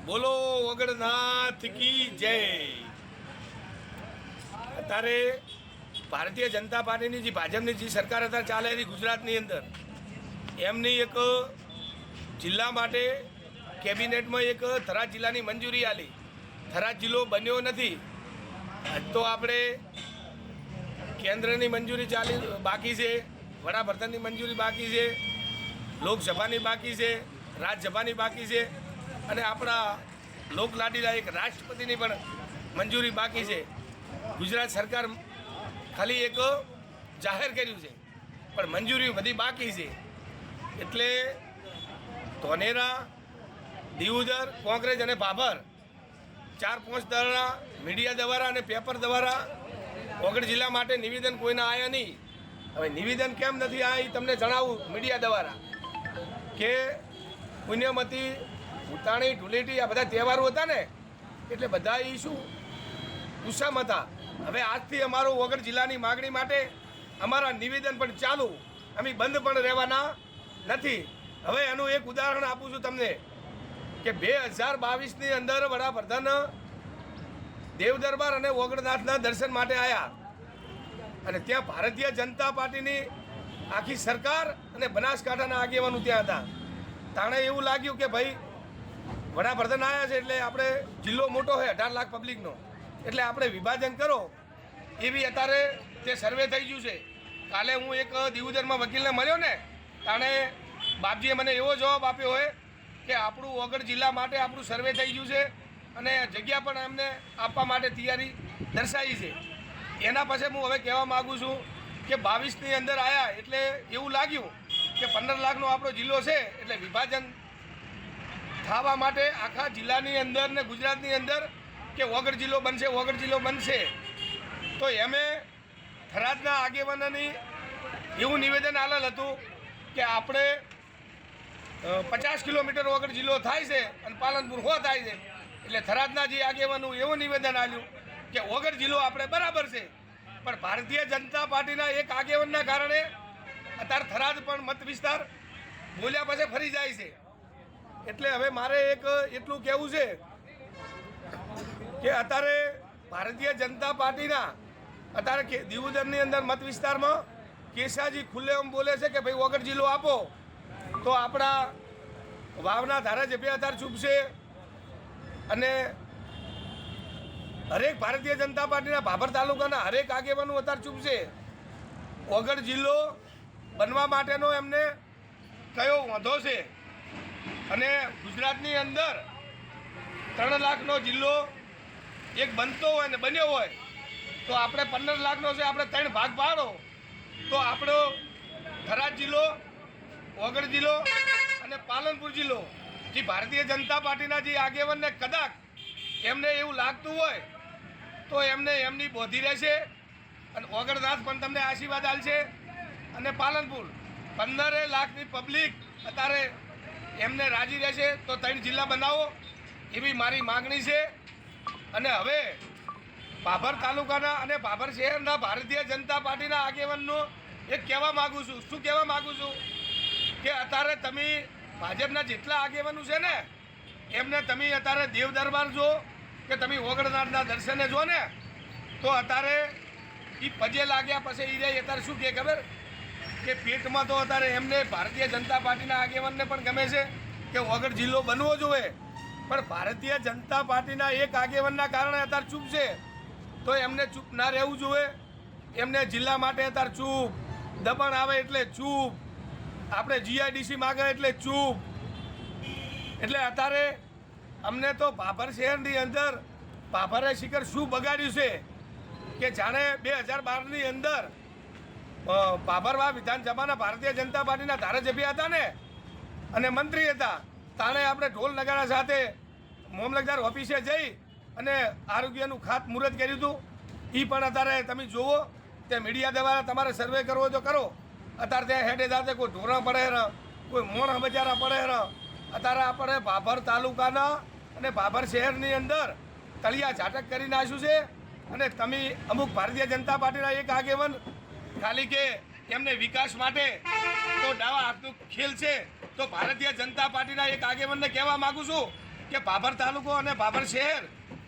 બોલો વગડનાથ કી જય। અત્યારે ભારતીય જનતા પાર્ટીની જે ભાજપની જે સરકાર અત્યારે ચાલે રહી ગુજરાતની અંદર, એમની એક જિલ્લા માટે કેબિનેટમાં એક થરાદ જિલ્લાની મંજૂરી આલી। થરાદ જિલ્લો બન્યો નથી, તો આપણે કેન્દ્રની મંજૂરી બાકી છે, વડાપ્રધાનની મંજૂરી બાકી છે, લોકસભાની બાકી છે, રાજ્યસભાની બાકી છે, અને આપણા લોકલાડીલા એક રાષ્ટ્રપતિની પણ મંજૂરી બાકી છે। ગુજરાત સરકાર ખાલી એક જાહેર કર્યું છે, પણ મંજૂરી બધી બાકી છે। એટલે ધોનેરા, દિયોદર, કોંગ્રેસ અને ભાભર 4-5 દળના મીડિયા દ્વારા અને પેપર દ્વારા વગડ જિલ્લા માટે નિવેદન કોઈના આવ્યા નહીં। હવે નિવેદન કેમ નથી આવ્યા એ તમને જણાવું મીડિયા દ્વારા કે પુણ્યમતી, ઉતાણી, ધૂળેટી આ બધા તહેવારો હતા ને, એટલે બધા એ શું ગુસ્સામાં હતા। હવે આજથી અમારું વગડ જિલ્લાની માગણી માટે અમારા નિવેદન પણ ચાલુ, અમે બંધ પણ રહેવાના નથી। હવે એનું એક ઉદાહરણ આપું છું તમને કે 2022ની અંદર વડાપ્રધાન દેવ દરબાર અને વગડનાથના દર્શન માટે આવ્યા, અને ત્યાં ભારતીય જનતા પાર્ટીની આખી સરકાર અને બનાસકાંઠાના આગેવાનો ત્યાં હતા। તાણે એવું લાગ્યું કે ભાઈ વડાપ્રધાન આવ્યા છે એટલે આપણે જિલ્લો મોટો હોય 18 લાખ પબ્લિકનો, એટલે આપણે વિભાજન કરો એવી અત્યારે તે સર્વે થઈ ગયું છે। કાલે હું એક દિયોદરમાં વકીલને મળ્યો ને, તાણે બાપજીએ મને એવો જવાબ આપ્યો હોય કે આપણું વગડ જિલ્લા માટે આપણું સર્વે થઈ ગયું છે અને જગ્યા પણ એમને આપવા માટે તૈયારી દર્શાવી છે। એના પછી હું હવે કહેવા માગું છું કે 22ની અંદર આવ્યા એટલે એવું લાગ્યું કે 15 લાખનો આપણો જિલ્લો છે, એટલે વિભાજન થવા માટે આખા જિલ્લાની અંદર ને ગુજરાતની અંદર કે વગડ જિલ્લો બનશે, વગડ જિલ્લો બનશે। તો એમે થરાદના આગેવાનોની એવું નિવેદન આલેલ હતું કે આપણે 50 કિલોમીટર વગડ જિલ્લો થાય છે અને પાલનપુર હો થાય છે, એટલે થરાદના જે આગેવાનું એવું નિવેદન આલ્યું કે વગડ જિલ્લો આપણે બરાબર છે, પણ ભારતીય જનતા પાર્ટીના એક આગેવાનના કારણે અત્યારે થરાદ પણ મત વિસ્તાર બોલ્યા પછી ફરી જાય છે। એટલે હવે મારે એક એટલું કહેવું છે કે અત્યારે ભારતીય જનતા પાર્ટીના અત્યારે દિયોદરની અંદર મત વિસ્તારમાં કેસાજી ખુલ્લેઆમ બોલે છે કે ભાઈ વગડ જિલ્લો આપો, તો આપણા વાવના ધારાસભ્ય અત્યારે ચૂપ છે, અને હરેક ભારતીય જનતા પાર્ટીના ભાભર તાલુકાના હરેક આગેવાનો અત્યારે ચૂપ છે। વગડ જિલ્લો બનવા માટેનો એમને કયો વાંધો છે, અને ગુજરાતની અંદર 3 લાખનો જિલ્લો એક બનતો હોય ને બન્યો હોય તો આપણે 15 લાખનો છે, આપણે 3 ભાગ પાડો તો આપણો થરાદ જિલ્લો, વગડ જિલ્લો અને પાલનપુર જિલ્લો જે ભારતીય જનતા પાર્ટીના જે આગેવાનને કદાચ એમને એવું લાગતું હોય તો એમને એમની બોધી રહેશે, અને વગડનાથ પણ તમને આશીર્વાદ આલશે, અને પાલનપુર 15 લાખની પબ્લિક અત્યારે એમને રાજી રહેશે, તો 3 જિલ્લા બનાવો એવી મારી માગણી છે। અને હવે ભાભર તાલુકાના અને ભાભર શહેરના ભારતીય જનતા પાર્ટીના આગેવાનનો એક કહેવા માગું છું। શું કહેવા માગું છું કે અત્યારે તમે ભાજપના જેટલા આગેવાનો છે ને એમને તમે અત્યારે દેવ દરબાર જો કે તમે વગડનાથના દર્શને જો ને, તો અત્યારે એ પજે લાગ્યા પછી એ અત્યારે શું કહે ખબર કે પેટમાં તો અત્યારે એમને ભારતીય જનતા પાર્ટીના આગેવાનને પણ ગમે છે કે વગડ જિલ્લો બનવો જોઈએ, પણ ભારતીય જનતા પાર્ટીના એક આગેવાનના કારણે અત્યારે ચૂપ છે, તો એમને ચૂપ ના રહેવું જોઈએ। એમને જિલ્લા માટે અત્યારે ચૂપ, દબાણ આવે એટલે ચૂપ, આપણે જીઆઈડીસી માગે એટલે ચૂપ। એટલે અત્યારે અમને તો ભાભર શહેરની અંદર ભાભરે શિખર શું બગાડ્યું છે કે જાણે 2012ની અંદર ભાભરવા વિધાનસભાના ભારતીય જનતા પાર્ટીના ધારાસભ્ય હતા ને અને મંત્રી હતા, તાણે આપણે ઢોલ નગારા સાથે મામલતદાર ઓફિસે જઈ અને આરોગ્યનું ખાતમુહૂર્ત કર્યું હતું। એ પણ અત્યારે તમે જુઓ, તે મીડિયા દ્વારા તમારે સર્વે કરવો તો કરો, અત્યારે ત્યાં હેડે જાતે કોઈ ઢોરા પડે રહ, કોઈ મોણ બજારા પડે રહ। અત્યારે આપણે ભાભર તાલુકાના અને ભાભર શહેરની અંદર તળિયા ઝાટક કરી નાખ્યું છે, અને તમે અમુક ભારતીય જનતા પાર્ટીના એક આગેવાન ખાલી કે એમને વિકાસ માટે તો ડાવા હાથનું ખેલ છે, તો ભારતીય જનતા પાર્ટીના એક આગેવાનને કહેવા માગું છું કે ભાભર તાલુકો અને ભાભર શહેર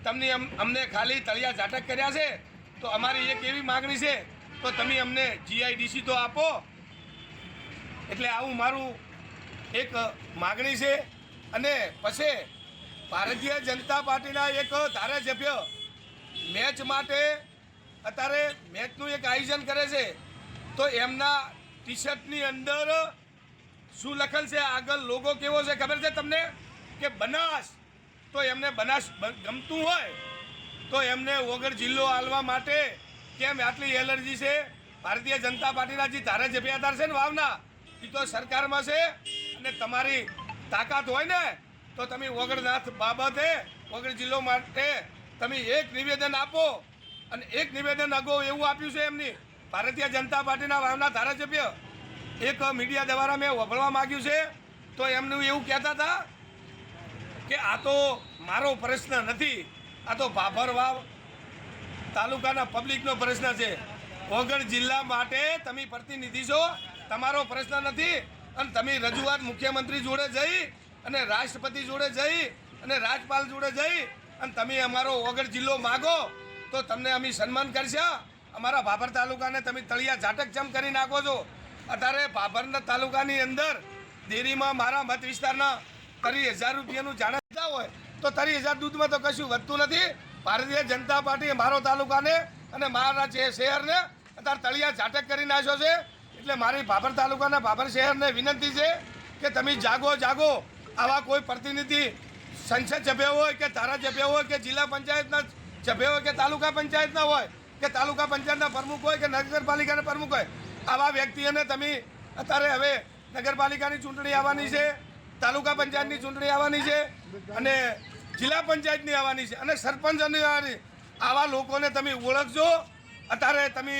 તમને અમને ખાલી તળિયા ઝાટક કર્યા છે, તો અમારી એક એવી માગણી છે તો તમે અમને જીઆઈડીસી તો આપો. એટલે આવું મારું એક માગણી છે. અને પછી ભારતીય જનતા પાર્ટીના એક ધારાસભ્ય મેચ માટે અત્યારે મેચનું એક આયોજન કરે છે, તો એમના ટી શર્ટની અંદર શું લખેલ છે, આગળ લોગો કેવો છે ખબર છે તમને? કે બનાસ. તો એમને બનાસ ગમતું હોય તો એમને વગર જિલ્લો આલવા માટે કેમ આટલી એલર્જી છે? ભારતીય જનતા પાર્ટીના જે ધારાસભ્યદાર છે ને વાવના, એ તો સરકારમાં છે. અને તમારી તાકાત હોય ને તો તમે વગરનાથ બાબતે વગર જિલ્લો માટે તમે એક નિવેદન આપો. અને એક નિવેદન અગાઉ એવું આપ્યું છે એમની ભારતીય જનતા પાર્ટીના વાવના ધારાસભ્ય, એક મીડિયા દ્વારા મેં વભળવા માગ્યું છે, તો એમનું એવું કહેતા હતા કે આ તો મારો પ્રશ્ન નથી, આ તો ભાભર વાવ તાલુકાના પબ્લિકનો પ્રશ્ન છે. વગર જિલ્લા માટે તમે પ્રતિનિધિ છો, તમારો પ્રશ્ન નથી. અને તમે રજૂઆત મુખ્યમંત્રી જોડે જઈ અને રાષ્ટ્રપતિ જોડે જઈ અને રાજપાલ જોડે જઈ અને તમે અમારો વગર જિલ્લો માગો તો તમને અમે સન્માન કરશા. અમારા ભાભર તાલુકાને તમે તળિયા ઝાટક ચમ કરી નાખો છો. અત્યારે ભાભરના તાલુકાની અંદર ડેરીમાં મારા મત વિસ્તારના 30,000 રૂપિયાનું જાણા હોય તો 30,000 દૂધમાં તો કશું વધતું નથી. ભારતીય જનતા પાર્ટીએ મારો તાલુકાને અને મારા શહેરને અત્યારે તળિયા ઝાટક કરી નાખ્યો છે. એટલે મારી ભાભર તાલુકાના ભાભર શહેરને વિનંતી છે કે તમે જાગો જાગો. આવા કોઈ પ્રતિનિધિ સંસદ સભ્ય હોય કે ધારાસભ્ય હોય કે જિલ્લા પંચાયતના સભ્ય હોય કે તાલુકા પંચાયતના હોય કે તાલુકા પંચાયતના પ્રમુખ હોય કે નગરપાલિકાના પ્રમુખ હોય, આવા વ્યક્તિઓને તમે અત્યારે હવે નગરપાલિકાની ચૂંટણી આવવાની છે, તાલુકા પંચાયતની ચૂંટણી આવવાની છે અને જિલ્લા પંચાયતની આવવાની છે અને સરપંચની આવવાની. આવા લોકોને તમે ઓળખજો. અત્યારે તમે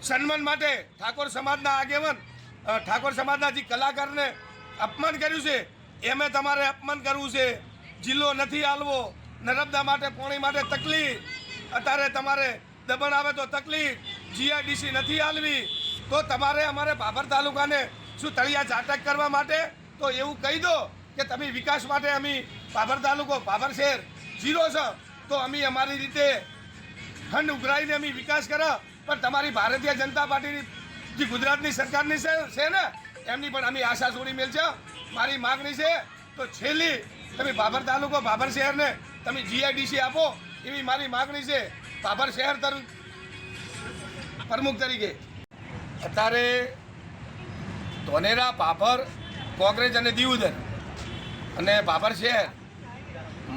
સન્માન માટે ઠાકોર સમાજના આગેવાન ઠાકોર સમાજના જે કલાકારને અપમાન કર્યું છે એમે તમારે અપમાન કરવું છે. જિલ્લો નથી આલવો, નર્મદા માટે પાણી માટે તકલીફ, અત્યારે તમારે દમણ આવે તો તકલીફ, જીઆઈડીસી નથી આલવી તો તમારે અમારે ભાભર તાલુકાને શું તળિયા ઝાટક કરવા માટે તો એવું કહી દો કે તમે વિકાસ માટે અમે ભાભર તાલુકો ભાભર શહેર ઝીરો છે, તો અમે અમારી રીતે ખંડ ઉઘરાઈને અમે વિકાસ કરો. પણ તમારી ભારતીય જનતા પાર્ટીની જે ગુજરાતની સરકારની છે ને એમની પણ અમે આશા છોડી મેલ છે. મારી માગણી છે તો છેલ્લી તમે ભાભર તાલુકો ભાભર શહેરને તમે જીઆઈડીસી આપો એવી મારી માગણી છે ભાભર શહેર પ્રમુખ તરીકે. અત્યારે ધોનેરા ભાભર કોંગ્રેસ અને દીવદર અને ભાભર શહેર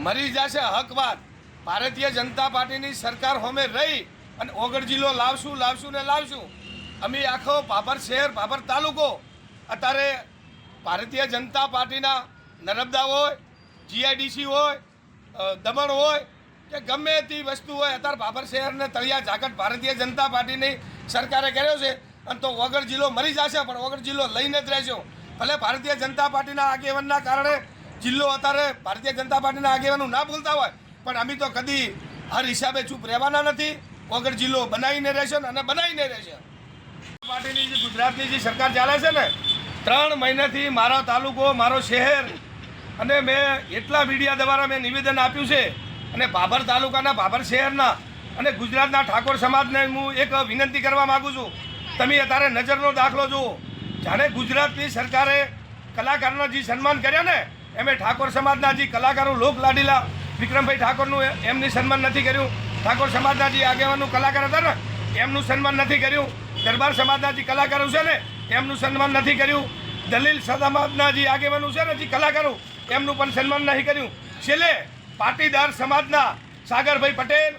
મરી જશે હકવાદ. ભારતીય જનતા પાર્ટીની સરકાર હોમે રહી અને ઓગળ જિલ્લો લાવશું ને લાવશું. અમે આખો ભાભર શહેર ભાભર તાલુકો અત્યારે ભારતીય જનતા પાર્ટીના નર્મદા હોય, જીઆઈડીસી હોય, દમણ હોય કે ગમે તે વસ્તુ હોય, અત્યારે ભાભર શહેરને તળિયા ઝાકટ ભારતીય જનતા પાર્ટીની સરકારે કર્યો છે. અને તો વગર જિલ્લો મરી જશે પણ વગર જિલ્લો લઈને જ રહેશો. ભલે ભારતીય જનતા પાર્ટીના આગેવાનના કારણે જિલ્લો અત્યારે ભારતીય જનતા પાર્ટીના આગેવાનો ના બોલતા હોય પણ અમે તો કદી હર હિસાબે ચૂપ રહેવાના નથી. વગર જિલ્લો બનાવીને રહેશે અને બનાવીને રહેશે. પાર્ટીની જે ગુજરાતની જે સરકાર ચાલે છે ને 3 મહિનાથી મારો તાલુકો મારો શહેર અને મેં એટલા મીડિયા દ્વારા મેં નિવેદન આપ્યું છે અને ભાભર તાલુકાના ભાભર શહેરના અને ગુજરાતના ઠાકોર સમાજને હું એક વિનંતી કરવા માગું છું. તમે અત્યારે નજરનો દાખલો જુઓ. જાણે ગુજરાતની સરકારે કલાકારોના જે સન્માન કર્યા ને એમે ઠાકોર સમાજના જે કલાકારો લોક લાડીલા વિક્રમભાઈ ઠાકોરનું એમની સન્માન નથી કર્યું. ઠાકોર સમાજના જે આગેવાનનું કલાકાર હતા ને એમનું સન્માન નથી કર્યું. દરબાર સમાજના જે કલાકારો છે ને એમનું સન્માન નથી કર્યું. દલીલ સમાજના જે આગેવાનો છે ને જે કલાકારો એમનું પણ સન્માન નહીં કર્યું. છેલ્લે પાટીદાર સમાજના સાગરભાઈ પટેલ,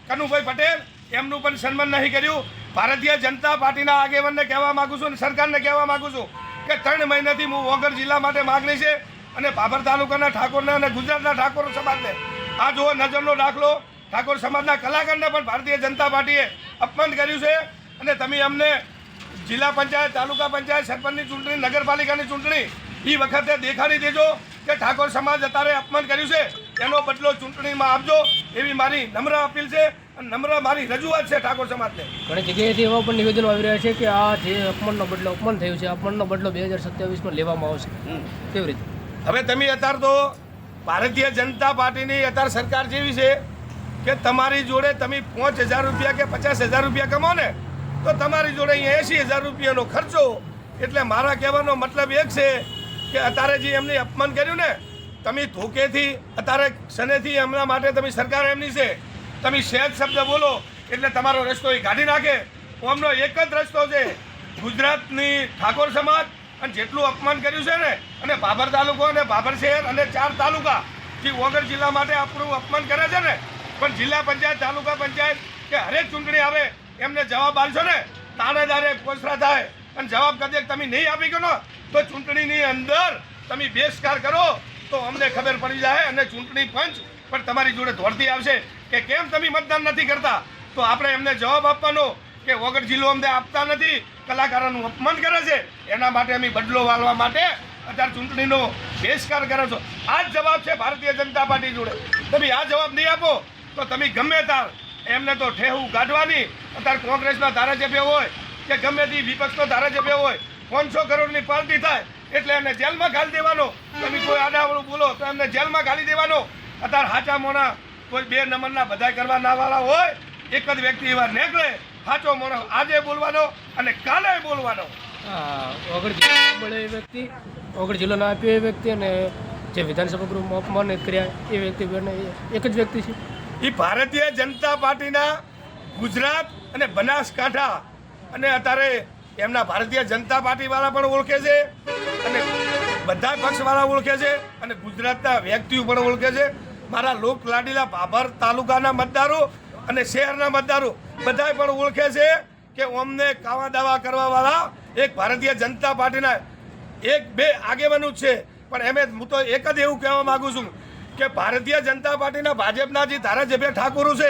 કનુભાઈ પટેલ એમનું પણ સન્માન નહીં કર્યું. ભારતીય જનતા પાર્ટીના આગેવાનને કહેવા માગું છું અને સરકારને કહેવા માગું છું કે 3 મહિનાથી હું વગર જિલ્લા માટે માગણી છે અને ભાભર તાલુકાના ઠાકોરને અને ગુજરાતના ઠાકોર સમાજને આ જુઓ નજરનો દાખલો. ઠાકોર સમાજના કલાકારને પણ ભારતીય જનતા પાર્ટીએ અપમાન કર્યું છે અને તમે અમને જિલ્લા પંચાયત, તાલુકા પંચાયત, સરપંચની ચૂંટણી, નગરપાલિકાની ચૂંટણી એ વખતે દેખાડી દેજો કે ઠાકોર સમાજ અત્યારે અપમાન કર્યું છે એનો બદલો ચૂંટણીમાં આપજો એવી મારી નમ્ર અપીલ છે અને નમ્ર મારી રજૂઆત છે ઠાકોર સમાજને. ઘણી જગ્યાએથી એવા પણ નિવેદનો આવી રહ્યા છે કે આ જે અપમાન થયું છે અપમાનનો બદલો 2027માં લેવામાં આવશે. કેવી રીતે? હવે તમે અત્યારે તો ભારતીય જનતા પાર્ટીની અત્યારે સરકાર જેવી છે કે તમારી જોડે તમે 5,000 રૂપિયા કે 50,000 રૂપિયા કમો ને તો તમારી જોડે અહીંયા 80,000 રૂપિયાનો ખર્ચો. એટલે મારા કહેવાનો મતલબ એક છે કે અત્યારે જે એમને અપમાન કર્યું ને, તમે ધોકેથી અત્યારે શનેથી એમના માટે તમે સરકાર એમની છે, તમે સહેજ શબ્દ બોલો એટલે તમારો રસ્તો એ કાઢી નાખે. અમનો એક જ રસ્તો છે, ગુજરાતની ઠાકોર સમાજ અને જેટલું અપમાન કર્યું છે ને, અને ભાભર તાલુકો અને ભાભર શહેર અને 4 તાલુકા જે વગર જિલ્લા માટે આપણું અપમાન કરે છે ને, પણ જિલ્લા પંચાયત, તાલુકા પંચાયત કે હરેક ચૂંટણી આવે એમને જવાબ આપશો ને, તાણેદારે પોસરા થાય અને જવાબ કદાચ તમે નહીં આપી ગયો તો ચૂંટણીની અંદર તમે બહિષ્કાર કરો તો અમને ખબર પડી જાય અને ચૂંટણી પંચ પણ તમારી જોડે દોડતી આવશે કે કેમ તમે મતદાન નથી કરતા. તો આપણે એમને જવાબ આપવાનો કે વગર જિલ્લો અમને આપતા નથી, કલાકારોનું અપમાન કરે છે, એના માટે અમે બદલો વાળવા માટે અત્યારે ચૂંટણીનો બહિષ્કાર કરો છો. આ જ જવાબ છે ભારતીય જનતા પાર્ટી જોડે. તમે આ જવાબ નહીં આપો તો તમે ગમે તાર એમને તો ઠેહું કાઢવાની. અત્યારે કોંગ્રેસના ધારાસભ્ય હોય કે ગમે તે વિપક્ષનો ધારાસભ્ય હોય, 500 કરોડની પાર્ટી થાય એટલે એમને જેલમાં ઘાલી દેવાનો. તમે કોઈ આડાવડું બોલો તો એમને જેલમાં ઘાલી દેવાનો. અત્યારે હાચા મોણા કોઈ 2 નંબરના બધા કરવા ના વાળા હોય, એક જ વ્યક્તિ એવા નીકળે સાચો મોણસ આજે બોલવાનો અને કાલે બોલવાનો. વગર જિલ્લો મળે એ વ્યક્તિ, વગર જિલ્લો ના આપ્યો એ વ્યક્તિ, અને જે વિધાનસભા ગૃહમાં અપમાનિત કર્યા એ વ્યક્તિ બંને એક જ વ્યક્તિ છે. એ ભારતીય જનતા પાર્ટીના ગુજરાત અને બનાસકાંઠા અને અત્યારે એમના ભારતીય જનતા પાર્ટીવાળા પણ ઓળખે છે અને બધા પક્ષવાળા ઓળખે છે અને ગુજરાતના વ્યક્તિઓ પણ ઓળખે છે. મારા લોક લાડીલા ભાભર તાલુકાના મતદારો અને શહેરના મતદારો બધા પણ ઓળખે છે કે અમને કાવા દાવા કરવાવાળા એક ભારતીય જનતા પાર્ટીના 1-2 આગેવાનો જ છે. પણ એમ હું તો એક જ એવું કહેવા માગું છું કે ભારતીય જનતા પાર્ટીના ભાજપના જે ધારાસભ્ય ઠાકોરો છે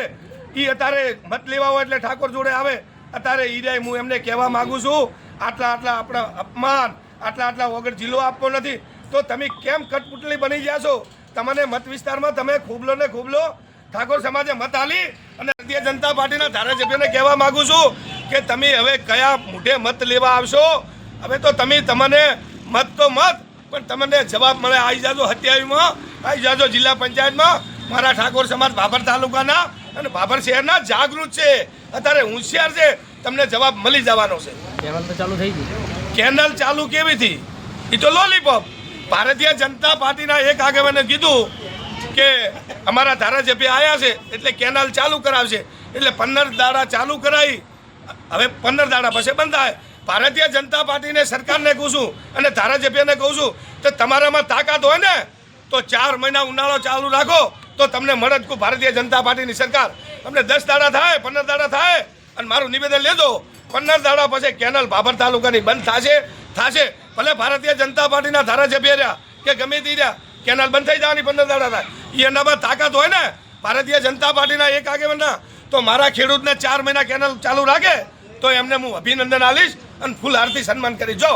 એ અત્યારે મત લેવા હોય એટલે ઠાકોર જોડે આવે. અત્યારે ઈરાય હું એમને કહેવા માગું છું, આટલા આપણા અપમાન, આટલા વગર જિલ્લો આપવો નથી તો તમે કેમ કટપુટલી બની ગયા છો? તમને મત વિસ્તારમાં તમે ખૂબલો ને ખૂબલો ઠાકોર સમાજે મત આલી અને ભારતીય જનતા પાર્ટીના ધારાસભ્યોને કહેવા માગું છું કે તમે હવે કયા મોઢે મત લેવા આવશો? હવે તો તમને મત તો મત પણ તમને જવાબ મળે. આવી જાજો 27માં, આવી જાજો જિલ્લા પંચાયતમાં. મારા ઠાકોર સમાજ ભાભર તાલુકાના અને ભાભર શહેરના જાગૃત છે, અત્યારે હોશિયાર છે, તમને જવાબ મળી જવાનો છે. કેનાલ તો ચાલુ થઈ ગઈ. કેનાલ ચાલુ કેવી થી? એ તો લોલીપોપ. ભારતીય જનતા પાર્ટીના એક આગેવાને કીધું કે અમારા ધારાસભ્ય આવ્યા છે એટલે કેનાલ ચાલુ કરાવશે, એટલે 15 દાડા ચાલુ કરાવી, હવે 15 દાડા પછી બંધ થાય. ભારતીય જનતા પાર્ટીને સરકારને કહું છું અને ધારાસભ્યને કહું છું તો તમારામાં તાકાત હોય ને તો 4 મહિના ઉનાળો ચાલુ રાખો તો તમને મળે જ ભારતીય જનતા પાર્ટીની સરકાર. અમને 10 દાડા થાય, 15 દાડા થાય અને મારું નિવેદન લેજો, 15 દાડા પછી કેનાલ ભાભર તાલુકાની બંધ થશે. ભલે ભારતીય જનતા પાર્ટીના ધારાસભ્ય રહ્યા કે ગમે તે રહ્યા, કેનાલ બંધ થઈ જવાની 15 દાડા થાય. એનામાં તાકાત હોય ને ભારતીય જનતા પાર્ટીના એક આગેવાનના તો મારા ખેડૂતને 4 મહિના કેનાલ ચાલુ રાખે તો એમને હું અભિનંદન આલીશ અને ફૂલ હારથી સન્માન કરી. જો